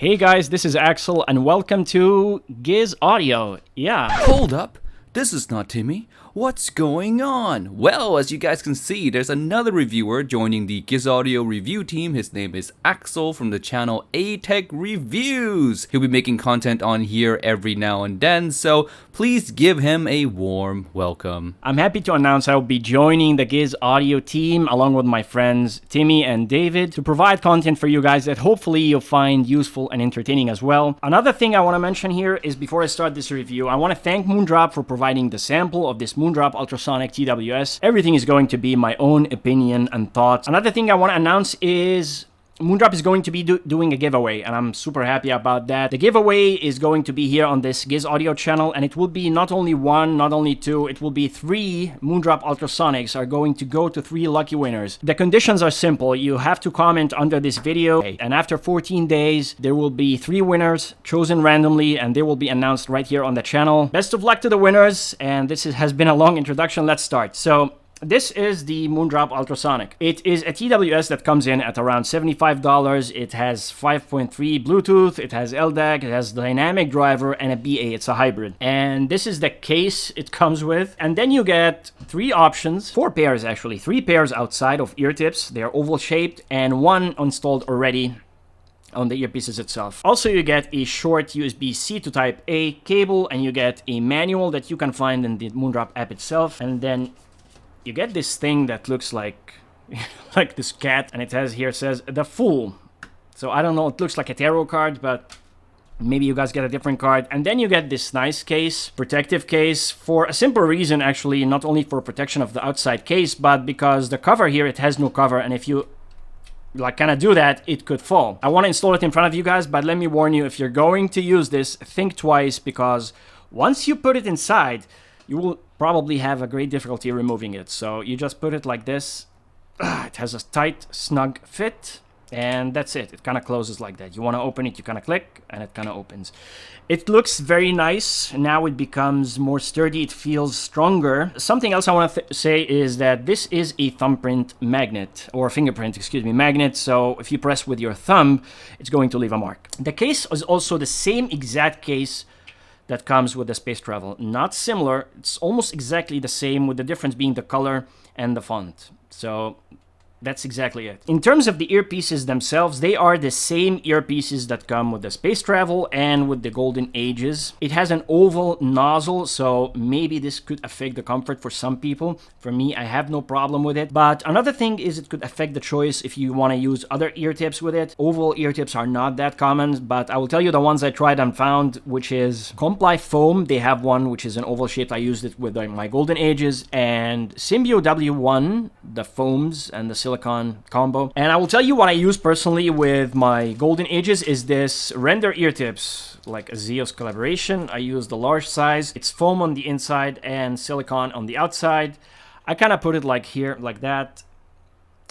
Hey guys, this is Axel and welcome to Gizaudio. Yeah. Hold up, this is not Timmy. What's going on? Well, as you guys can see, there's another reviewer joining the Gizaudio review team. His name is Axel from the channel AAC Reviews. He'll be making content on here every now and then, so please give him a warm welcome. I'm happy to announce I'll be joining the Gizaudio team along with my friends Timmy and David to provide content for you guys that hopefully you'll find useful and entertaining as well. Another thing I want to mention here is before I start this review, I want to thank Moondrop for providing the sample of this Moondrop Ultrasonic TWS. Everything is going to be my own opinion and thoughts. Another thing I want to announce is Moondrop is going to be doing a giveaway, and I'm super happy about that. The giveaway is going to be here on this Gizaudio channel, and it will be not only one, not only two, it will be 3 Moondrop Ultrasonics are going to go to 3 lucky winners. The conditions are simple. You have to comment under this video, and after 14 days, there will be 3 winners chosen randomly, and they will be announced right here on the channel. Best of luck to the winners, and this has been a long introduction. Let's start. So, this is the Moondrop Ultrasonic. It is a TWS that comes in at around $75. It has 5.3 Bluetooth, it has LDAC, it has dynamic driver, and a BA. It's a hybrid. And this is the case it comes with. And then you get 3 options, 4 pairs actually, 3 pairs outside of ear tips. They're oval shaped and 1 installed already on the earpieces itself. Also, you get a short USB-C to Type A cable, and you get a manual that you can find in the Moondrop app itself. And then you get this thing that looks like like this cat, and it has here says the Fool. So I don't know, it looks like a tarot card, but maybe you guys get a different card. And then you get this nice case, protective case, for a simple reason actually, not only for protection of the outside case, but because the cover here, it has no cover, and if you like kind of do that, it could fall. I want to install it in front of you guys, but let me warn you, if you're going to use this, think twice, because once you put it inside, you will probably have a great difficulty removing it. So you just put it like this. It has a tight, snug fit, and that's it. It kind of closes like that. You want to open it, you kind of click, and it kind of opens. It looks very nice. Now it becomes more sturdy. It feels stronger. Something else I want to say is that this is a thumbprint magnet, or fingerprint, excuse me, magnet. So if you press with your thumb, it's going to leave a mark. The case is also the same exact case that comes with the Space Travel. Not similar, it's almost exactly the same, with the difference being the color and the font. So that's exactly it. In terms of the earpieces themselves, they are the same earpieces that come with the Space Travel and with the Golden Ages. It has an oval nozzle, so maybe this could affect the comfort for some people. For me, I have no problem with it. But another thing is it could affect the choice if you want to use other ear tips with it. Oval ear tips are not that common, but I will tell you the ones I tried and found, which is Comply Foam. They have one which is an oval shape. I used it with my Golden Ages, and Symbio W1, the foams and the silicone combo. And I will tell you what I use personally with my Golden Ages is this Render ear tips, like a Zeus collaboration. I use the large size. It's foam on the inside and silicone on the outside. I kind of put it like here, like that,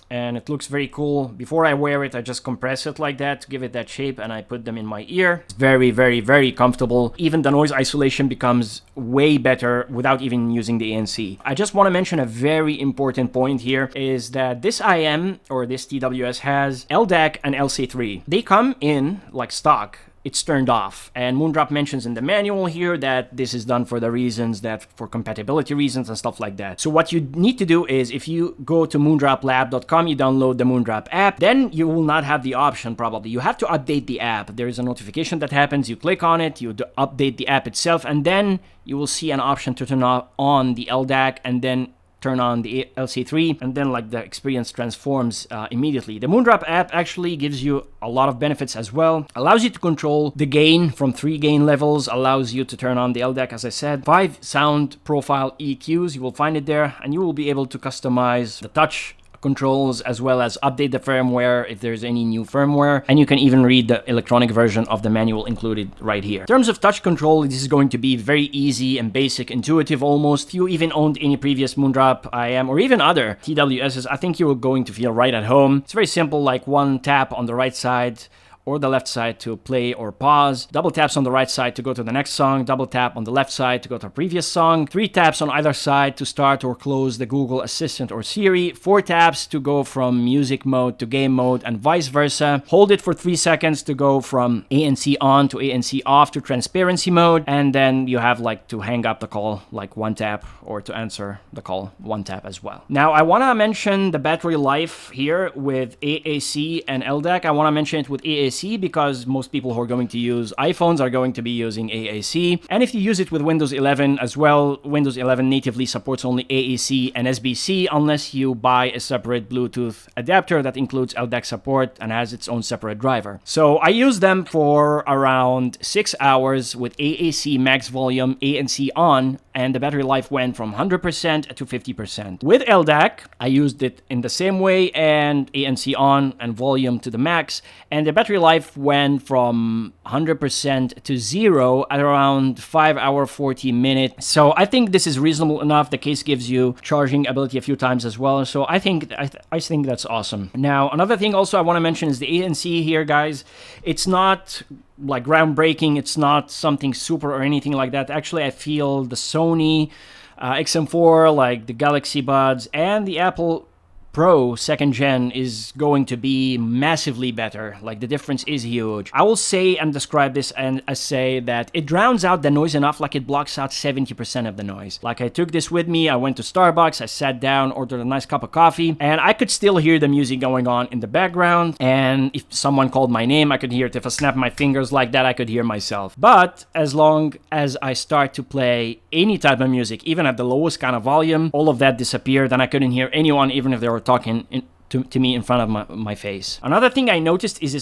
and it looks very cool. Before I wear it, I just compress it like that to give it that shape, and I put them in my ear. It's very, very, very comfortable. Even the noise isolation becomes way better without even using the ANC. I just want to mention a very important point here is that this IEM, or this TWS, has LDAC and LC3. They come in like stock. It's turned off, and Moondrop mentions in the manual here that this is done for the reasons that for compatibility reasons and stuff like that. So what you need to do is if you go to moondroplab.com, you download the Moondrop app, then you will not have the option probably. You have to update the app. There is a notification that happens. You click on it, you update the app itself, and then you will see an option to turn on the LDAC and then turn on the LC3, and then like the experience transforms immediately. The Moondrop app actually gives you a lot of benefits as well. Allows you to control the gain from 3 gain levels, allows you to turn on the LDAC, as I said, 5 sound profile EQs, you will find it there, and you will be able to customize the touch controls as well as update the firmware if there's any new firmware, and you can even read the electronic version of the manual included right here. In terms of touch control, this is going to be very easy and basic, intuitive almost. If you even owned any previous Moondrop IM or even other TWSs, I think you're going to feel right at home. It's very simple, like one tap on the right side or the left side to play or pause, double taps on the right side to go to the next song, double tap on the left side to go to a previous song, 3 taps on either side to start or close the Google Assistant or Siri, 4 taps to go from music mode to game mode and vice versa, hold it for 3 seconds to go from ANC on to ANC off to transparency mode, and then you have like to hang up the call like 1 tap, or to answer the call 1 tap as well. Now I want to mention the battery life here with AAC and LDAC. I want to mention it with AAC because most people who are going to use iPhones are going to be using AAC. And if you use it with Windows 11 as well, Windows 11 natively supports only AAC and SBC unless you buy a separate Bluetooth adapter that includes LDAC support and has its own separate driver. So I use them for around 6 hours with AAC max volume ANC on, and the battery life went from 100% to 50%. With LDAC, I used it in the same way, and ANC on and volume to the max, and the battery life went from 100% to 0 at around 5 hour 40 minutes. So I think this is reasonable enough. The case gives you charging ability a few times as well. So I think that's awesome. Now, another thing also I want to mention is the ANC here, guys. It's not like groundbreaking. It's not something super or anything like that. Actually, I feel the Sony XM4, like the Galaxy Buds, and the Apple Pro 2nd gen is going to be massively better. Like, the difference is huge. I will say and describe this and say that it drowns out the noise enough, like it blocks out 70% of the noise. Like, I took this with me, I went to Starbucks, I sat down, ordered a nice cup of coffee, and I could still hear the music going on in the background. And if someone called my name, I could hear it. If I snapped my fingers like that, I could hear myself. But as long as I start to play any type of music, even at the lowest kind of volume, all of that disappeared, and I couldn't hear anyone, even if they were talking to me in front of my face. Another thing I noticed is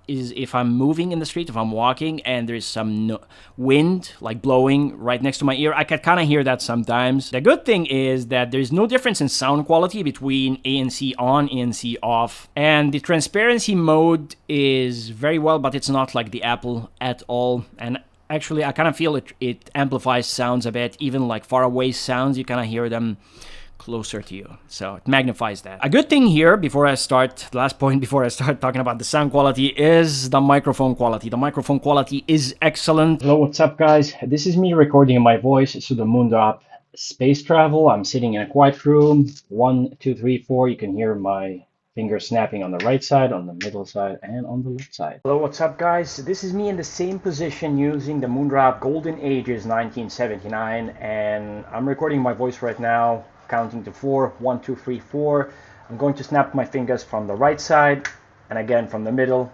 if I'm moving in the street, if I'm walking and there's some wind like blowing right next to my ear, I can kind of hear that sometimes. The good thing is that there's no difference in sound quality between ANC on, ANC off, and the transparency mode is very well, but it's not like the Apple at all. And actually, I kind of feel it amplifies sounds a bit, even like far away sounds, you kind of hear them closer to you. So it magnifies that. A good thing here, the last point before I start talking about the sound quality, is the microphone quality. The microphone quality is excellent. Hello, what's up, guys? This is me recording my voice to the Moondrop Space Travel. I'm sitting in a quiet room. 1, 2, 3, 4. You can hear my fingers snapping on the right side, on the middle side, and on the left side. Hello, what's up, guys? This is me in the same position using the Moondrop Golden Ages 1979, and I'm recording my voice right now, counting to 4. 1, 2, 3, 4. I'm going to snap my fingers from the right side, and again from the middle,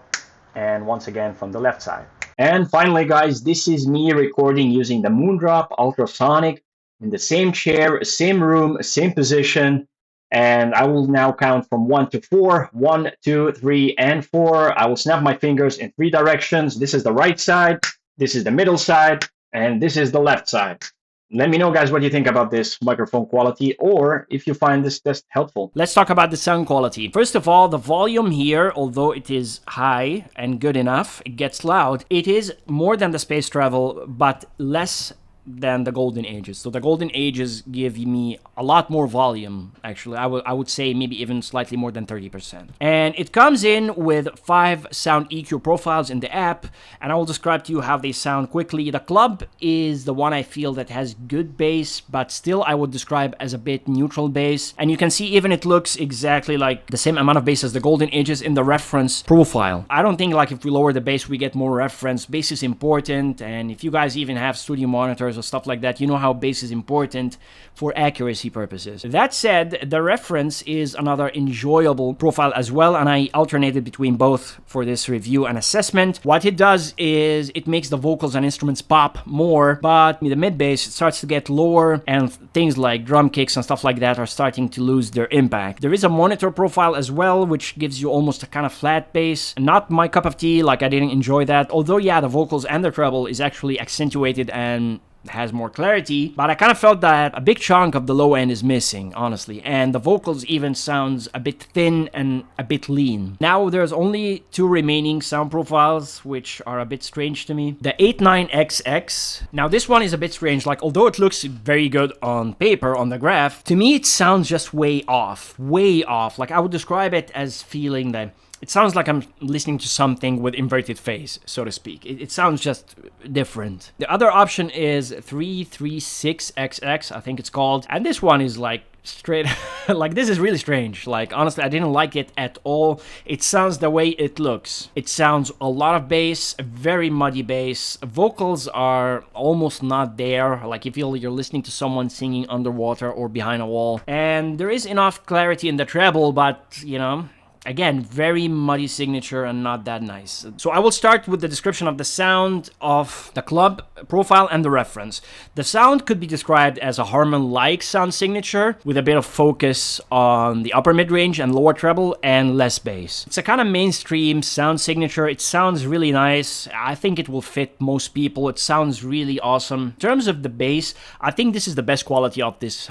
and once again from the left side. And finally, guys, this is me recording using the Moondrop Ultrasonic in the same chair, same room, same position. And I will now count from 1 to 4. 1, 2, 3, and 4. I will snap my fingers in 3 directions. This is the right side, this is the middle side, and this is the left side. Let me know, guys, what you think about this microphone quality, or if you find this test helpful. Let's talk about the sound quality. First of all, the volume here, although it is high and good enough, it gets loud. It is more than the Space Travel, but less than the Golden Ages. So the Golden Ages give me a lot more volume, actually. I would say maybe even slightly more than 30%. And it comes in with 5 sound EQ profiles in the app, and I will describe to you how they sound quickly. The Club is the one I feel that has good bass, but still I would describe as a bit neutral bass. And you can see even it looks exactly like the same amount of bass as the Golden Ages in the reference profile. I don't think like if we lower the bass, we get more reference. Bass is important, and if you guys even have studio monitors or stuff like that, you know how bass is important for accuracy purposes. That said, the reference is another enjoyable profile as well, and I alternated between both for this review and assessment. What it does is it makes the vocals and instruments pop more, but the mid bass starts to get lower, and things like drum kicks and stuff like that are starting to lose their impact. There is a monitor profile as well, which gives you almost a kind of flat bass. Not my cup of tea, like I didn't enjoy that. Although, yeah, the vocals and the treble is actually accentuated and has more clarity, but I kind of felt that a big chunk of the low end is missing, honestly, and the vocals even sounds a bit thin and a bit lean. Now there's only 2 remaining sound profiles, which are a bit strange to me. The 89XX, now this one is a bit strange, like although it looks very good on paper, on the graph, to me it sounds just way off, like I would describe it as feeling that it sounds like I'm listening to something with inverted phase, so to speak. It sounds just different. The other option is 336XX, I think it's called. And this one is like straight, like this is really strange. Like honestly, I didn't like it at all. It sounds the way it looks. It sounds a lot of bass, a very muddy bass. Vocals are almost not there. Like you feel you're listening to someone singing underwater or behind a wall. And there is enough clarity in the treble, but you know, again, very muddy signature and not that nice. So I will start with the description of the sound of the club profile and the reference. The sound could be described as a Harman-like sound signature with a bit of focus on the upper mid-range and lower treble and less bass. It's a kind of mainstream sound signature. It sounds really nice. I think it will fit most people. It sounds really awesome. In terms of the bass, I think this is the best quality of this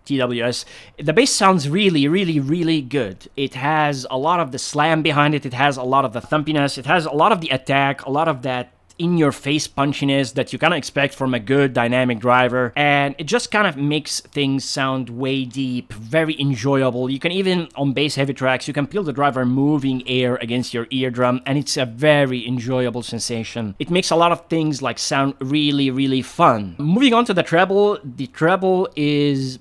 TWS. The bass sounds really, really, really good. It has a lot of the slam behind it. It has a lot of the thumpiness. It has a lot of the attack, a lot of that in-your-face punchiness that you kind of expect from a good dynamic driver. And it just kind of makes things sound way deep, very enjoyable. You can even, on bass-heavy tracks, you can feel the driver moving air against your eardrum, and it's a very enjoyable sensation. It makes a lot of things like sound really, really fun. Moving on to the treble is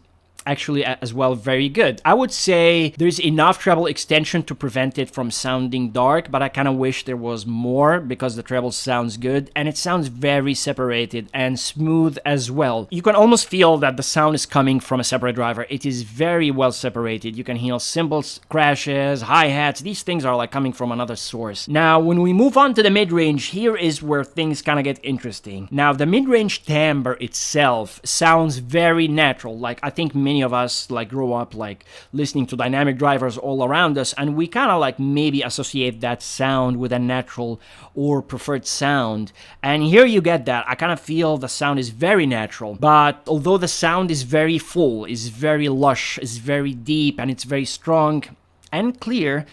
actually as well very good. I would say there's enough treble extension to prevent it from sounding dark, but I kind of wish there was more because the treble sounds good and it sounds very separated and smooth as well. You can almost feel that the sound is coming from a separate driver. It is very well separated. You can hear cymbals, crashes, hi-hats. These things are like coming from another source. Now, when we move on to the mid-range, here is where things kind of get interesting. Now, the mid-range timbre itself sounds very natural. Like, I think many of us like grow up like listening to dynamic drivers all around us, and we kind of like maybe associate that sound with a natural or preferred sound. And here you get that. I kind of feel the sound is very natural, but although the sound is very full, is very lush, is very deep, and it's very strong and clear,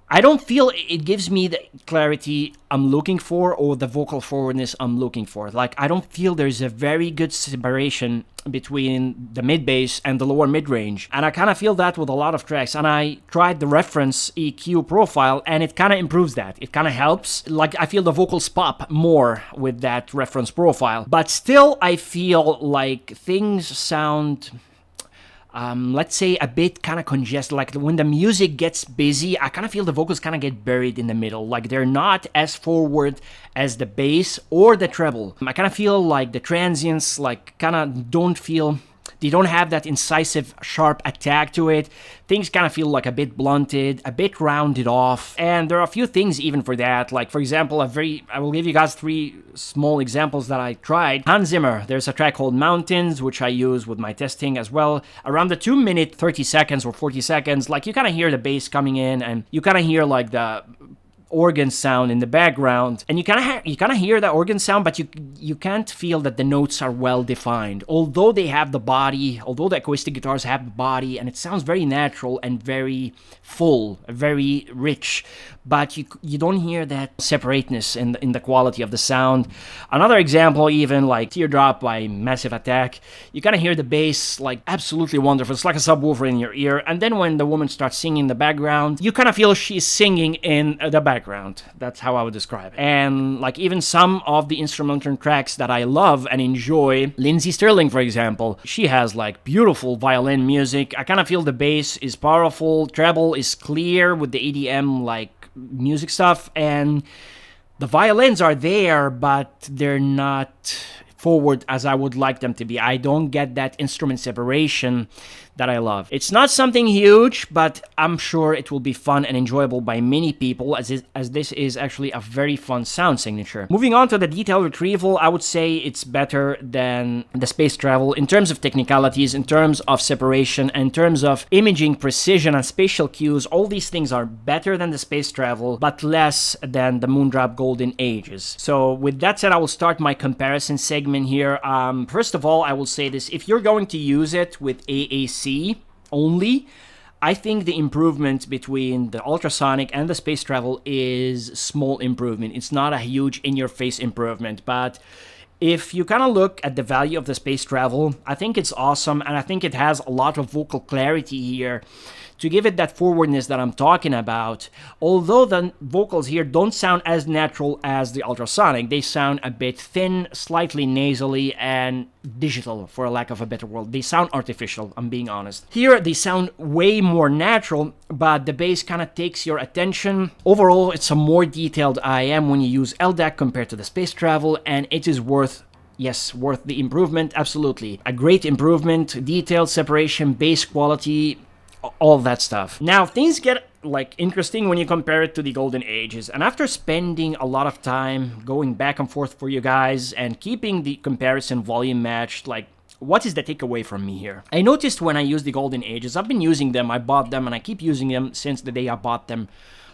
I don't feel it gives me the clarity I'm looking for or the vocal forwardness I'm looking for. Like, I don't feel there's a very good separation between the mid bass and the lower mid range. And I kind of feel that with a lot of tracks. And I tried the reference EQ profile and it kind of improves that. It kind of helps. Like, I feel the vocals pop more with that reference profile. But still, I feel like things sound, let's say, a bit kind of congested. Like when the music gets busy, I kind of feel the vocals kind of get buried in the middle. Like they're not as forward as the bass or the treble. I kind of feel like the transients like kind of they don't have that incisive, sharp attack to it. Things kind of feel like a bit blunted, a bit rounded off. And there are a few things even for that. Like, for example, I will give you guys 3 small examples that I tried. Hans Zimmer, there's a track called Mountains, which I use with my testing as well. Around the 2 minute, 30 seconds or 40 seconds, like you kind of hear the bass coming in and you kind of hear like the organ sound in the background, and you kind of hear the organ sound, but you can't feel that the notes are well defined. Although they have the body, although the acoustic guitars have the body, and it sounds very natural and very full, very rich, but you don't hear that separateness in the quality of the sound. Another example, even like Teardrop by Massive Attack, you kind of hear the bass like absolutely wonderful. It's like a subwoofer in your ear, and then when the woman starts singing in the background, you kind of feel she's singing in the background. That's how I would describe it. And like even some of the instrumental tracks that I love and enjoy, Lindsey Stirling, for example, she has like beautiful violin music. I kind of feel the bass is powerful, treble is clear with the EDM like music stuff, and the violins are there, but they're not forward as I would like them to be. I don't get that instrument separation that I love. It's not something huge, but I'm sure it will be fun and enjoyable by many people, as this is actually a very fun sound signature. Moving on to the detail retrieval, I would say it's better than the Space Travel in terms of technicalities, in terms of separation, in terms of imaging precision and spatial cues. All these things are better than the Space Travel, but less than the Moondrop Golden Ages. So with that said, I will start my comparison segment here. First of all, I will say this: if you're going to use it with AAC only, I think the improvement between the Ultrasonic and the Space Travel is small improvement. It's not a huge in-your-face improvement, but if you kind of look at the value of the Space Travel, I think it's awesome, and I think it has a lot of vocal clarity here to give it that forwardness that I'm talking about. Although the vocals here don't sound as natural as the ultrasonic, they sound a bit thin, slightly nasally, and digital, for a lack of a better word. They sound artificial, I'm being honest. Here they sound way more natural, but the bass kind of takes your attention. Overall, it's a more detailed IEM when you use LDAC compared to the Space Travel, and it is worth the improvement, absolutely. A great improvement, detailed separation, bass quality, all that stuff. Now, things get like interesting when you compare it to the golden ages, and after spending a lot of time going back and forth for you guys and keeping the comparison volume matched, like, what is the takeaway from me here? I noticed when I use the golden ages, I've been using them, I bought them, and I keep using them since the day I bought them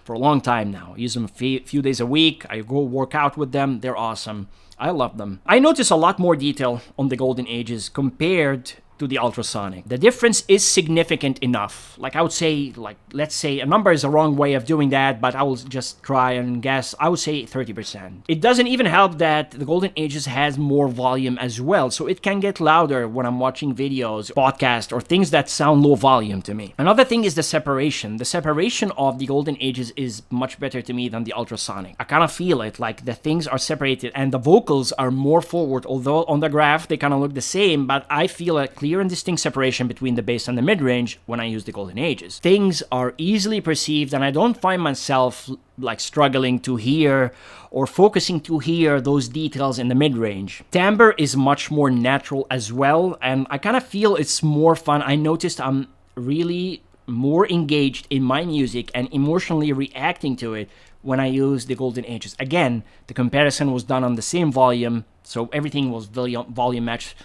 for a long time now. I use them a few days a week, I go work out with them, they're awesome. I love them. I notice a lot more detail on the golden ages compared to the ultrasonic. The difference is significant enough. Like I would say, like, let's say a number is a wrong way of doing that, but I will just try and guess. I would say 30%. It doesn't even help that the golden ages has more volume as well, so it can get louder when I'm watching videos, podcasts, or things that sound low volume to me. Another thing is the separation. The separation of the golden ages is much better to me than the ultrasonic. I kind of feel it, like the things are separated and the vocals are more forward, although on the graph they kind of look the same, but I feel a clear and distinct separation between the bass and the mid-range when I use the golden ages. Things are easily perceived, and I don't find myself like struggling to hear or focusing to hear those details in the mid-range. Timbre is much more natural as well, and I kind of feel it's more fun. I noticed I'm really more engaged in my music and emotionally reacting to it when I use the golden ages. Again, the comparison was done on the same volume, so everything was volume matched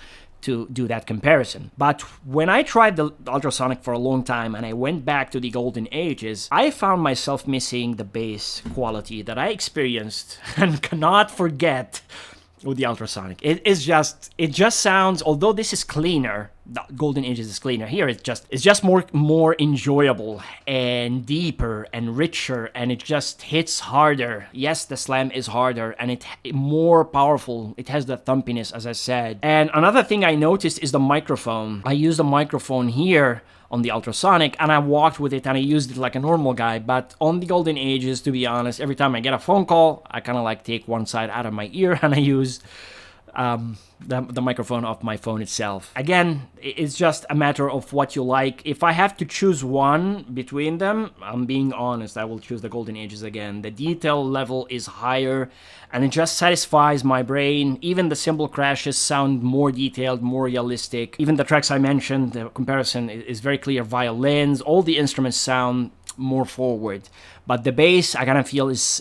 to do that comparison. But when I tried the ultrasonic for a long time and I went back to the golden ages, I found myself missing the bass quality that I experienced and cannot forget with the ultrasonic. It just sounds, although this is cleaner, the golden ages is cleaner, here it's just more enjoyable and deeper and richer, and it just hits harder. Yes, the slam is harder and it more powerful. It has the thumpiness, as I said. And another thing I noticed is the microphone. I use the microphone here on the ultrasonic, and I walked with it and I used it like a normal guy. But on the golden ages, to be honest, every time I get a phone call, I kind of like take one side out of my ear and I use the microphone of my phone itself. Again, it's just a matter of what you like. If I have to choose one between them, I'm being honest, I will choose the golden ages again. The detail level is higher and it just satisfies my brain. Even the cymbal crashes sound more detailed, more realistic. Even the tracks I mentioned, the comparison is very clear. Violins, all the instruments sound more forward. But the bass, I kind of feel it's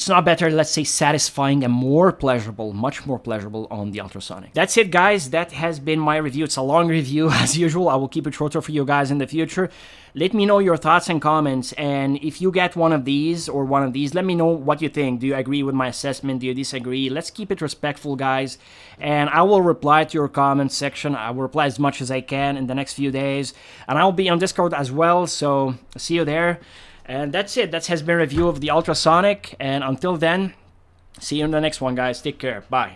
not better, let's say satisfying and more pleasurable, much more pleasurable on the ultrasonic. That's it, guys. That has been my review. It's a long review as usual. I will keep it shorter for you guys in the future. Let me know your thoughts and comments, and if you get one of these or one of these, let me know what you think. Do you agree with my assessment? Do you disagree? Let's keep it respectful, guys, and I will reply to your comments section. I will reply as much as I can in the next few days, and I'll be on Discord as well, so see you there. And that's it. That has been a review of the ultrasonic, and until then, see you in the next one, guys. Take care. Bye.